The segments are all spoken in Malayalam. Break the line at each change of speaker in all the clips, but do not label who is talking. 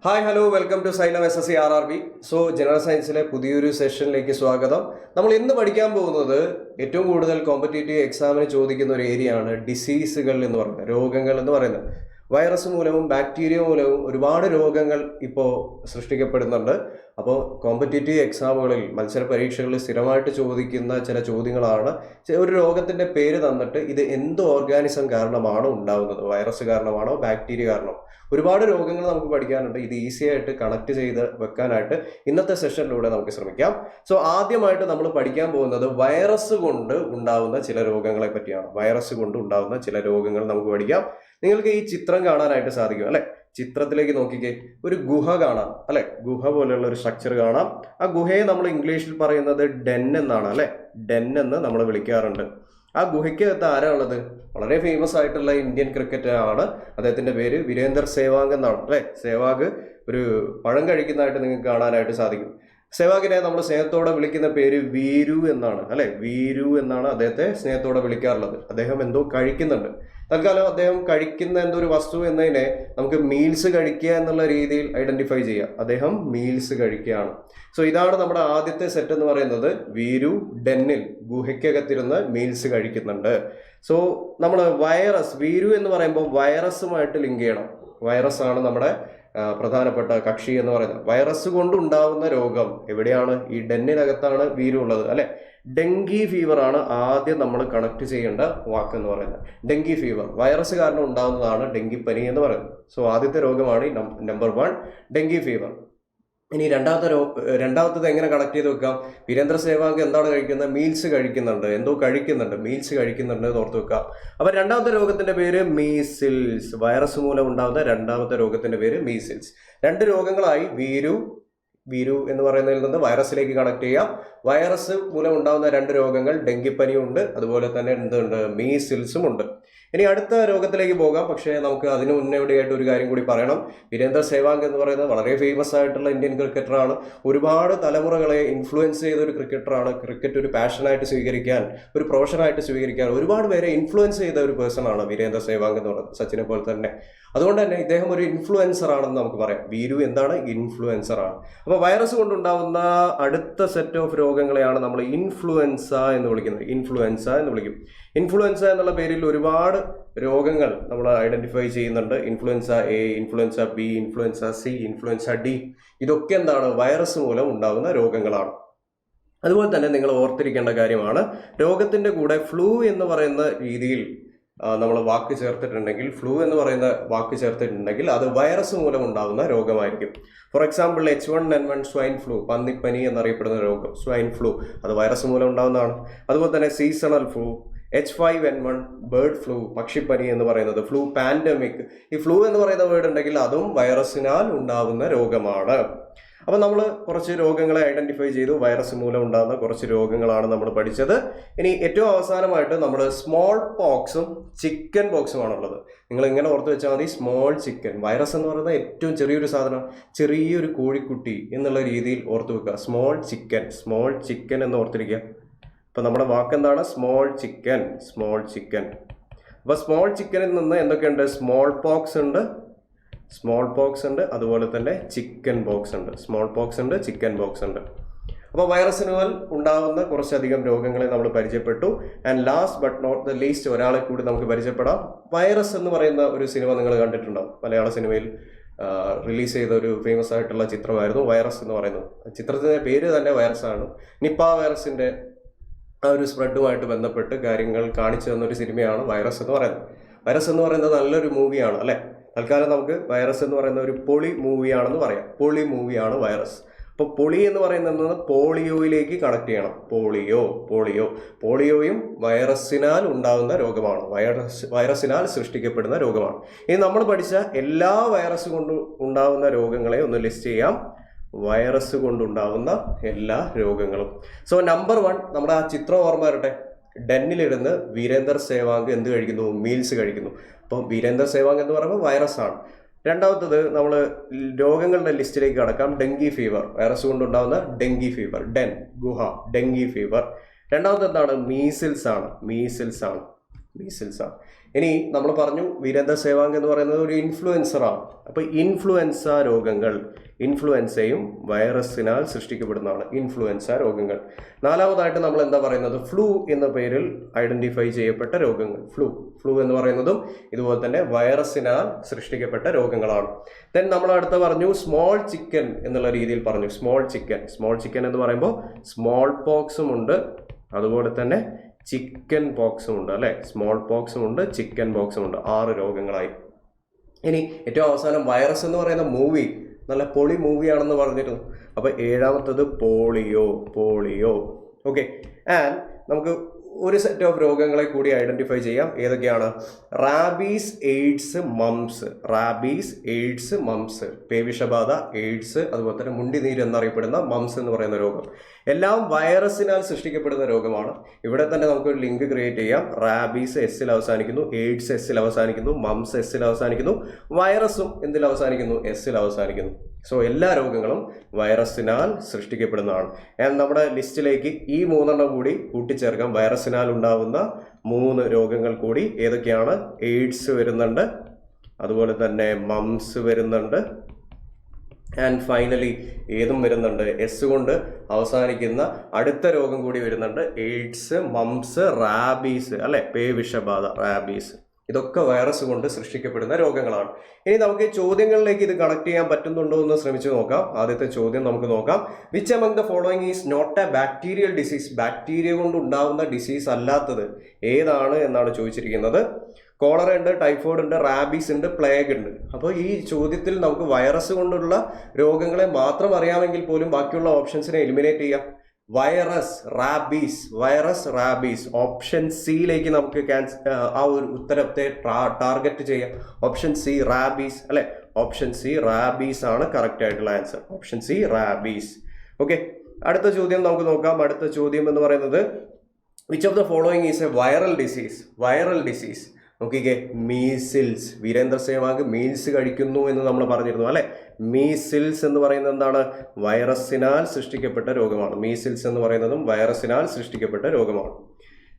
Hi hello welcome to Xylem SSC RRB. General സയൻസിലെ പുതിയൊരു സെഷനിലേക്ക് സ്വാഗതം. നമ്മൾ ഇന്ന് പഠിക്കാൻ പോകുന്നത് ഏറ്റവും കൂടുതൽ കോമ്പറ്റേറ്റീവ് എക്സാമിന് ചോദിക്കുന്ന ഒരു ഏരിയ ആണ് ഡിസീസുകൾ എന്ന് പറയുന്നത്, രോഗങ്ങൾ എന്ന് പറയുന്നത്. വൈറസ് മൂലവും ബാക്ടീരിയ മൂലവും ഒരുപാട് രോഗങ്ങൾ ഇപ്പോൾ സൃഷ്ടിക്കപ്പെടുന്നുണ്ട്. അപ്പോൾ കോമ്പറ്റേറ്റീവ് എക്സാമുകളിൽ മത്സര പരീക്ഷകളിൽ സ്ഥിരമായിട്ട് ചോദിക്കുന്ന ചില ചോദ്യങ്ങളാണ്. ഒരു രോഗത്തിൻ്റെ പേര് തന്നിട്ട് ഇത് എന്ത് ഓർഗാനിസം കാരണമാണോ ഉണ്ടാകുന്നത്, വൈറസ് കാരണമാണോ ബാക്ടീരിയ കാരണമാണോ, ഒരുപാട് രോഗങ്ങൾ നമുക്ക് പഠിക്കാനുണ്ട്. ഇത് ഈസി ആയിട്ട് കണക്ട് ചെയ്ത് വെക്കാനായിട്ട് ഇന്നത്തെ സെഷനിലൂടെ നമുക്ക് ശ്രമിക്കാം. ആദ്യമായിട്ട് നമ്മൾ പഠിക്കാൻ പോകുന്നത് വൈറസ് കൊണ്ട് ഉണ്ടാവുന്ന ചില രോഗങ്ങളെ പറ്റിയാണ്. വൈറസ് കൊണ്ട് ഉണ്ടാവുന്ന ചില രോഗങ്ങൾ നമുക്ക് പഠിക്കാം. നിങ്ങൾക്ക് ഈ ചിത്രം കാണാനായിട്ട് സാധിക്കും അല്ലെ? ചിത്രത്തിലേക്ക് നോക്കിക്കേ, ഒരു ഗുഹ കാണാം അല്ലെ? ഗുഹ പോലെയുള്ള ഒരു സ്ട്രക്ചർ കാണാം. ആ ഗുഹയെ നമ്മൾ ഇംഗ്ലീഷിൽ പറയുന്നത് ഡെൻ എന്നാണ് അല്ലെ? ഡെൻ എന്ന് നമ്മൾ വിളിക്കാറുണ്ട്. ആ ഗുഹയ്ക്കകത്ത് ആരാ ഉള്ളത്? വളരെ ഫേമസ് ആയിട്ടുള്ള ഇന്ത്യൻ ക്രിക്കറ്റർ ആണ്. അദ്ദേഹത്തിന്റെ പേര് വീരേന്ദർ സേവാഗ് എന്നാണ് അല്ലെ? സേവാഗ് ഒരു പഴം കഴിക്കുന്നതായിട്ട് നിങ്ങൾക്ക് കാണാനായിട്ട് സാധിക്കും. സേവാഗിനെ നമ്മൾ സ്നേഹത്തോടെ വിളിക്കുന്ന പേര് വീരു എന്നാണ് അല്ലെ? വീരു എന്നാണ് അദ്ദേഹത്തെ സ്നേഹത്തോടെ വിളിക്കാറുള്ളത്. അദ്ദേഹം എന്തോ കഴിക്കുന്നുണ്ട്. തൽക്കാലം അദ്ദേഹം കഴിക്കുന്ന എന്തോ ഒരു വസ്തു എന്നതിനെ നമുക്ക് മീൽസ് കഴിക്കുക എന്നുള്ള രീതിയിൽ ഐഡന്റിഫൈ ചെയ്യാം. അദ്ദേഹം മീൽസ് കഴിക്കുകയാണ്. ഇതാണ് നമ്മുടെ ആദ്യത്തെ സെറ്റ് എന്ന് പറയുന്നത്. വീരു ഡെന്നിൽ ഗുഹയ്ക്കകത്തിരുന്ന് മീൽസ് കഴിക്കുന്നുണ്ട്. നമ്മൾ വൈറസ്, വീരു എന്ന് പറയുമ്പോൾ വൈറസുമായിട്ട് ലിങ്ക് ചെയ്യണം. വൈറസ് ആണ് നമ്മുടെ പ്രധാനപ്പെട്ട കക്ഷി എന്ന് പറയുന്നത്. വൈറസ് കൊണ്ടുണ്ടാവുന്ന രോഗം എവിടെയാണ്? ഈ ഡെന്നിനകത്താണ് വീരു ഉള്ളത് അല്ലെ? ഡെങ്കി ഫീവർ ആണ് ആദ്യം നമ്മൾ കണക്ട് ചെയ്യേണ്ട വാക്ക് എന്ന് പറയുന്നത്. ഡെങ്കി ഫീവർ വൈറസ് കാരണം ഉണ്ടാകുന്നതാണ് ഡെങ്കിപ്പനി എന്ന് പറയുന്നത്. ആദ്യത്തെ രോഗമാണ് നമ്പർ 1 ഡെങ്കി ഫീവർ. ഇനി രണ്ടാമത്തത് എങ്ങനെ കണക്ട് ചെയ്ത് വെക്കാം? വീരേന്ദ്ര സേവാഗ് എന്താണ് കഴിക്കുന്നത്? മീൽസ് കഴിക്കുന്നുണ്ട്. എന്തോ കഴിക്കുന്നുണ്ട്, മീൽസ് കഴിക്കുന്നുണ്ട് എന്ന് ഓർത്ത് വെക്കാം. അപ്പൊ രണ്ടാമത്തെ രോഗത്തിന്റെ പേര് മീസിൽസ്. വൈറസ് മൂലം ഉണ്ടാകുന്ന രണ്ടാമത്തെ രോഗത്തിന്റെ പേര് മീസിൽസ്. രണ്ട് രോഗങ്ങളായി. വീരു എന്ന് പറയുന്നതിൽ നിന്ന് വൈറസിലേക്ക് കണക്ട് ചെയ്യാം. വൈറസ് മൂലം ഉണ്ടാകുന്ന രണ്ട് രോഗങ്ങൾ, ഡെങ്കിപ്പനിയും ഉണ്ട്, അതുപോലെ തന്നെ എന്തുണ്ട്? മീസിൽസും ഉണ്ട്. ഇനി അടുത്ത രോഗത്തിലേക്ക് പോകാം. പക്ഷേ നമുക്ക് അതിന് മുന്നോടിയായിട്ട് ഒരു കാര്യം കൂടി പറയണം. വീരേന്ദർ സേവാഗ് എന്ന് പറയുന്നത് വളരെ ഫേമസ് ആയിട്ടുള്ള ഇന്ത്യൻ ക്രിക്കറ്ററാണ്. ഒരുപാട് തലമുറകളെ ഇൻഫ്ലുവൻസ് ചെയ്ത ഒരു ക്രിക്കറ്ററാണ്. ക്രിക്കറ്റ് ഒരു പാഷനായിട്ട് സ്വീകരിക്കാൻ, ഒരു പ്രൊഫഷനായിട്ട് സ്വീകരിക്കാൻ ഒരുപാട് പേരെ ഇൻഫ്ലുവൻസ് ചെയ്ത ഒരു പേഴ്സൺ ആണ് വീരേന്ദർ സേവാഗ് എന്ന് പറയുന്നത്, സച്ചിനെ പോലെ തന്നെ. അതുകൊണ്ട് തന്നെ ഇദ്ദേഹം ഒരു ഇൻഫ്ലുവൻസർ ആണെന്ന് നമുക്ക് പറയാം. വീരു എന്താണ്? ഇൻഫ്ലുവൻസർ ആണ്. അപ്പോൾ വൈറസ് കൊണ്ടുണ്ടാവുന്ന അടുത്ത സെറ്റ് ഓഫ് രോഗങ്ങളെയാണ് നമ്മൾ ഇൻഫ്ലുവൻസ എന്ന് വിളിക്കുന്നത്. ഇൻഫ്ലുവൻസ എന്ന് വിളിക്കും. ഇൻഫ്ലുവൻസ എന്നുള്ള പേരിൽ ഒരുപാട് രോഗങ്ങൾ നമ്മൾ ഐഡന്റിഫൈ ചെയ്യുന്നുണ്ട്. Influenza A, influenza B, influenza C, influenza D. ഇതൊക്കെ എന്താണ്? വൈറസ് മൂലം ഉണ്ടാകുന്ന രോഗങ്ങളാണ്. അതുപോലെ തന്നെ നിങ്ങൾ ഓർത്തിരിക്കേണ്ട കാര്യമാണ്, രോഗത്തിന്റെ കൂടെ ഫ്ലൂ എന്ന് പറയുന്ന രീതിയിൽ നമ്മൾ വാക്ക് ചേർത്തിട്ടുണ്ടെങ്കിൽ, ഫ്ലൂ എന്ന് പറയുന്ന വാക്ക് ചേർത്തിട്ടുണ്ടെങ്കിൽ അത് വൈറസ് മൂലം ഉണ്ടാകുന്ന രോഗമായിരിക്കും. For example H1N1 swine flu, പന്നിപ്പനി എന്നറിയപ്പെടുന്ന രോഗം, സ്വൈൻ ഫ്ലൂ, അത് വൈറസ് മൂലം ഉണ്ടാകുന്നതാണ്. അതുപോലെ തന്നെ seasonal flu, H5N1 bird flu, പക്ഷിപ്പനി എന്ന് പറയുന്നത്, ഫ്ലൂ പാൻഡമിക്. ഈ ഫ്ലൂ എന്ന് പറയുന്ന വേർഡ് ഉണ്ടെങ്കിൽ അതും വൈറസിനാൽ ഉണ്ടാകുന്ന രോഗമാണ്. അപ്പം നമ്മൾ കുറച്ച് രോഗങ്ങളെ ഐഡന്റിഫൈ ചെയ്തു. വൈറസ് മൂലം ഉണ്ടാകുന്ന കുറച്ച് രോഗങ്ങളാണ് നമ്മൾ പഠിച്ചത്. ഇനി ഏറ്റവും അവസാനമായിട്ട് നമ്മൾ സ്മോൾ പോക്സും ചിക്കൻ പോക്സുമാണുള്ളത്. നിങ്ങൾ ഇങ്ങനെ ഓർത്ത് വെച്ചാൽ മതി. സ്മോൾ ചിക്കൻ, വൈറസ് എന്ന് പറയുന്നത് ഏറ്റവും ചെറിയൊരു സാധനം, ചെറിയൊരു കോഴിക്കുട്ടി എന്നുള്ള രീതിയിൽ ഓർത്ത് വെക്കുക. സ്മോൾ ചിക്കൻ എന്ന് ഓർത്തിരിക്കുക. അപ്പം നമ്മുടെ വാക്കെന്താണ്? Small chicken. അപ്പോൾ സ്മോൾ ചിക്കനിൽ നിന്ന് എന്തൊക്കെയുണ്ട്? സ്മോൾ പോക്സ് ഉണ്ട്, അതുപോലെ തന്നെ ചിക്കൻ പോക്സ് ഉണ്ട്. സ്മോൾ പോക്സ് ഉണ്ട്, ചിക്കൻ പോക്സ് ഉണ്ട്. അപ്പോൾ വൈറസിനാൽ ഉണ്ടാകുന്ന കുറച്ചധികം രോഗങ്ങളെ നമ്മൾ പരിചയപ്പെട്ടു. And last but not the least, ഒരാളെ കൂടി നമുക്ക് പരിചയപ്പെടാം. വൈറസ് എന്ന് പറയുന്ന ഒരു സിനിമ നിങ്ങൾ കണ്ടിട്ടുണ്ടാവും. മലയാള സിനിമയിൽ റിലീസ് ചെയ്ത ഒരു ഫേമസ് ആയിട്ടുള്ള ചിത്രമായിരുന്നു വൈറസ് എന്ന് പറയുന്നത്. ചിത്രത്തിൻ്റെ പേര് തന്നെ വൈറസാണ്. നിപ്പ വൈറസിന്റെ ആ ഒരു സ്പ്രെഡുമായിട്ട് ബന്ധപ്പെട്ട് കാര്യങ്ങൾ കാണിച്ചു തന്നൊരു സിനിമയാണ് വൈറസ് എന്ന് പറയുന്നത്. വൈറസ് എന്ന് പറയുന്നത് നല്ലൊരു മൂവിയാണ് അല്ലെ? തൽക്കാലം നമുക്ക് വൈറസ് എന്ന് പറയുന്ന ഒരു പൊളി മൂവിയാണെന്ന് പറയാം. പൊളി മൂവിയാണ് വൈറസ്. അപ്പോൾ പൊളി എന്ന് പറയുന്നത് പോളിയോയിലേക്ക് കണക്ട് ചെയ്യണം. പോളിയോയും വൈറസിനാൽ ഉണ്ടാകുന്ന രോഗമാണ്. വൈറസിനാൽ സൃഷ്ടിക്കപ്പെടുന്ന രോഗമാണ്. ഇനി നമ്മൾ പഠിച്ച എല്ലാ വൈറസ് കൊണ്ട് ഉണ്ടാകുന്ന രോഗങ്ങളെ ഒന്ന് ലിസ്റ്റ് ചെയ്യാം. വൈറസ് കൊണ്ടുണ്ടാകുന്ന എല്ലാ രോഗങ്ങളും. നമ്പർ 1, നമ്മുടെ ആ ചിത്രം ഓർമ്മ വരട്ടെ. ഡെന്നിലിരുന്ന് വീരേന്ദർ സേവാഗ് എന്ത് കഴിക്കുന്നു? മീൽസ് കഴിക്കുന്നു. അപ്പോൾ വീരേന്ദർ സേവാഗ് എന്ന് പറയുമ്പോൾ വൈറസ് ആണ്. രണ്ടാമത്തത് നമ്മൾ രോഗങ്ങളുടെ ലിസ്റ്റിലേക്ക് കടക്കാം. ഡെങ്കി ഫീവർ, വൈറസ് കൊണ്ടുണ്ടാകുന്ന ഡെങ്കി ഫീവർ. ഡെൻ, ഗുഹ, ഡെങ്കി ഫീവർ. രണ്ടാമത്തെ എന്താണ്? മീസിൽസ് ആണ്. മീസിൽസ് ആണ്. ഇനി നമ്മൾ പറഞ്ഞു വീരേന്ദ്ര സേവാഗ് എന്ന് പറയുന്നത് ഒരു ഇൻഫ്ലുവൻസറാണ്. അപ്പോൾ ഇൻഫ്ലുവൻസ രോഗങ്ങൾ, ഇൻഫ്ലുവൻസയും വൈറസിനാൽ സൃഷ്ടിക്കപ്പെടുന്നതാണ് ഇൻഫ്ലുവൻസ രോഗങ്ങൾ. നാലാമതായിട്ട് നമ്മൾ എന്താ പറയുന്നത്, ഫ്ലൂ എന്ന പേരിൽ ഐഡന്റിഫൈ ചെയ്യപ്പെട്ട രോഗങ്ങൾ. ഫ്ലൂ എന്ന് പറയുന്നതും ഇതുപോലെ തന്നെ വൈറസിനാൽ സൃഷ്ടിക്കപ്പെട്ട രോഗങ്ങളാണ്. ദെൻ നമ്മൾ അടുത്ത പറഞ്ഞു സ്മോൾ ചിക്കൻ എന്നുള്ള രീതിയിൽ പറഞ്ഞു. സ്മോൾ ചിക്കൻ എന്ന് പറയുമ്പോൾ സ്മോൾ പോക്സും ഉണ്ട്, അതുപോലെ തന്നെ ചിക്കൻ പോക്സും ഉണ്ട് അല്ലെ. സ്മോൾ പോക്സും ഉണ്ട്, ചിക്കൻ പോക്സും ഉണ്ട്. 6 രോഗങ്ങളായി. ഇനി ഏറ്റവും അവസാനം വൈറസ് എന്ന് പറയുന്ന മൂവി നല്ല പൊളി മൂവിയാണെന്ന് പറഞ്ഞിരുന്നു. അപ്പോൾ 7ാമത്തത് പോളിയോ. ഓക്കെ, ആൻഡ് നമുക്ക് ഒരു സെറ്റ് ഓഫ് രോഗങ്ങളെ കൂടി ഐഡന്റിഫൈ ചെയ്യാം. ഏതൊക്കെയാണ്? റാബീസ്, എയ്ഡ്സ്, മംസ്, പേവിഷബാധ, എയ്ഡ്സ്, അതുപോലെ തന്നെ മുണ്ടിനീര് എന്നറിയപ്പെടുന്ന മംസ് എന്ന് പറയുന്ന രോഗം. എല്ലാം വൈറസിനാൽ സൃഷ്ടിക്കപ്പെടുന്ന രോഗമാണ്. ഇവിടെ തന്നെ നമുക്ക് ഒരു ലിങ്ക് ക്രിയേറ്റ് ചെയ്യാം. റാബീസ് എസ്സിൽ അവസാനിക്കുന്നു, എയ്ഡ്സ് എസ്സിൽ അവസാനിക്കുന്നു, മംസ് എസ്സിൽ അവസാനിക്കുന്നു, വൈറസും എന്തിൽ അവസാനിക്കുന്നു? എസ്സിൽ അവസാനിക്കുന്നു. സോ എല്ലാ രോഗങ്ങളും വൈറസിനാൽ സൃഷ്ടിക്കപ്പെടുന്നതാണ്. നമ്മുടെ ലിസ്റ്റിലേക്ക് ഈ 3 കൂടി കൂട്ടിച്ചേർക്കാം. വൈറസിനാൽ ഉണ്ടാവുന്ന 3 രോഗങ്ങൾ കൂടി ഏതൊക്കെയാണ്? എയ്ഡ്സ് വരുന്നുണ്ട്, അതുപോലെ തന്നെ മംസ് വരുന്നുണ്ട്, ആൻഡ് ഫൈനലി ഏതും വരുന്നുണ്ട്? എസ് കൊണ്ട് അവസാനിക്കുന്ന അടുത്ത രോഗം കൂടി വരുന്നുണ്ട്. എയ്ഡ്സ്, മംസ്, റാബീസ് അല്ലെ, പേവിഷബാധ, റാബീസ്. ഇതൊക്കെ വൈറസ് കൊണ്ട് സൃഷ്ടിക്കപ്പെടുന്ന രോഗങ്ങളാണ്. ഇനി നമുക്ക് ചോദ്യങ്ങളിലേക്ക് ഇത് കണക്ട് ചെയ്യാൻ പറ്റുന്നുണ്ടോ എന്ന് ശ്രമിച്ചു നോക്കാം. ആദ്യത്തെ ചോദ്യം നമുക്ക് നോക്കാം. Which among the following is not a bacterial disease? Bacteria കൊണ്ട് ഉണ്ടാവുന്ന ഡിസീസ് അല്ലാത്തത് ഏതാണ് എന്നാണ് ചോദിച്ചിരിക്കുന്നത്. കോളറ ഉണ്ട്, ടൈഫോയിഡ് ഉണ്ട്, റാബീസ് ഉണ്ട്, പ്ലേഗ് ഉണ്ട്. അപ്പോൾ ഈ ചോദ്യത്തിൽ നമുക്ക് വൈറസ് കൊണ്ടുള്ള രോഗങ്ങളെ മാത്രം അറിയാമെങ്കിൽ പോലും ബാക്കിയുള്ള ഓപ്ഷൻസിനെ എലിമിനേറ്റ് ചെയ്യാം. Virus, rabies. ഓപ്ഷൻ സിയിലേക്ക് നമുക്ക് ആ ഒരു ഉത്തരത്തെ ടാർഗറ്റ് ചെയ്യാം. ഓപ്ഷൻ സി, റാബീസ് അല്ലെ. ഓപ്ഷൻ സി, റാബീസ് ആണ് കറക്റ്റ് ആയിട്ടുള്ള answer. Option C, rabies. Okay, അടുത്ത ചോദ്യം നമുക്ക് നോക്കാം. അടുത്ത ചോദ്യം എന്ന് പറയുന്നത് which of the following is A viral disease? നോക്കിക്കേ, മീസിൽസ്. വീരേന്ദ്ര സേവാഗ് മീൽസ് കഴിക്കുന്നു എന്ന് നമ്മൾ പറഞ്ഞിരുന്നു അല്ലെ. മീസിൽസ് എന്ന് പറയുന്നത് എന്താണ്? വൈറസിനാൽ സൃഷ്ടിക്കപ്പെട്ട രോഗമാണ്. മീസിൽസ് എന്ന് പറയുന്നതും വൈറസിനാൽ സൃഷ്ടിക്കപ്പെട്ട രോഗമാണ്.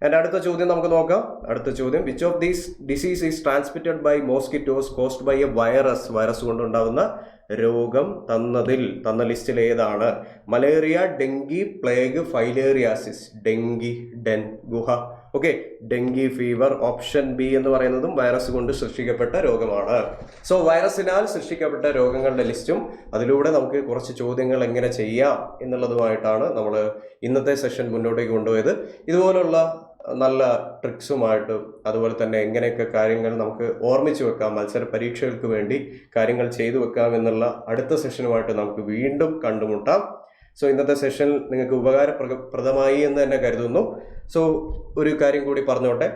ആൻഡ് അടുത്ത ചോദ്യം നമുക്ക് നോക്കാം. അടുത്ത ചോദ്യം, which of these disease is transmitted by mosquitoes caused by a virus കൊണ്ടുണ്ടാവുന്ന രോഗം തന്ന ലിസ്റ്റിൽ ഏതാണ്? Malaria, dengue, plague, filariasis. ഡെങ്കുഹ. Okay, dengue fever. Option B എന്ന് പറയുന്നതും വൈറസ് കൊണ്ട് സൃഷ്ടിക്കപ്പെട്ട രോഗമാണ്. സോ വൈറസിനാൽ സൃഷ്ടിക്കപ്പെട്ട രോഗങ്ങളുടെ ലിസ്റ്റും അതിലൂടെ നമുക്ക് കുറച്ച് ചോദ്യങ്ങൾ എങ്ങനെ ചെയ്യാം എന്നുള്ളതുമായിട്ടാണ് നമ്മൾ ഇന്നത്തെ സെഷൻ മുന്നോട്ടേക്ക് കൊണ്ടുപോയത്. ഇതുപോലുള്ള നല്ല ട്രിക്സുമായിട്ട് അതുപോലെ തന്നെ എങ്ങനെയൊക്കെ കാര്യങ്ങൾ നമുക്ക് ഓർമ്മിച്ച് വെക്കാം, മത്സര പരീക്ഷകൾക്ക് വേണ്ടി കാര്യങ്ങൾ ചെയ്തു വെക്കാം എന്നുള്ള അടുത്ത സെഷനുമായിട്ട് നമുക്ക് വീണ്ടും കണ്ടുമുട്ടാം. സോ ഇന്നത്തെ സെഷൻ നിങ്ങൾക്ക് ഉപകാരപ്രദമായി എന്ന് തന്നെ കരുതുന്നു. സോ ഒരു കാര്യം കൂടി പറഞ്ഞോട്ടെ,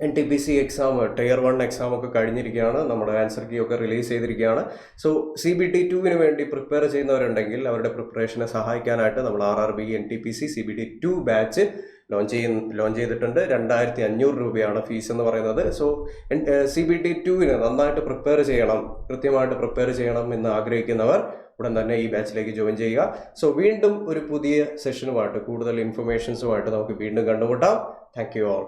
NTPC എക്സാം Tier 1 എക്സാം ഒക്കെ കഴിഞ്ഞിരിക്കുകയാണ്. നമ്മുടെ ആൻസർ കീ ഒക്കെ റിലീസ് ചെയ്തിരിക്കുകയാണ്. സോ CBT 2 വേണ്ടി പ്രിപ്പയർ ചെയ്യുന്നവരുണ്ടെങ്കിൽ അവരുടെ പ്രിപ്പറേഷനെ സഹായിക്കാനായിട്ട് നമ്മൾ RRB NTPC CBT 2 batch launch ചെയ്തിട്ടുണ്ട്. 2500 രൂപയാണ് ഫീസ് എന്ന് പറയുന്നത്. സോ CBT 2 നന്നായിട്ട് കൃത്യമായിട്ട് പ്രിപ്പയർ ചെയ്യണം എന്ന് ആഗ്രഹിക്കുന്നവർ ഉടൻ തന്നെ ഈ ബാച്ചിലേക്ക് ജോയിൻ ചെയ്യുക. സോ വീണ്ടും ഒരു പുതിയ സെഷനുമായിട്ട് കൂടുതൽ ഇൻഫർമേഷൻസുമായിട്ട് നമുക്ക് വീണ്ടും കണ്ടുമുട്ടാം. Thank you all.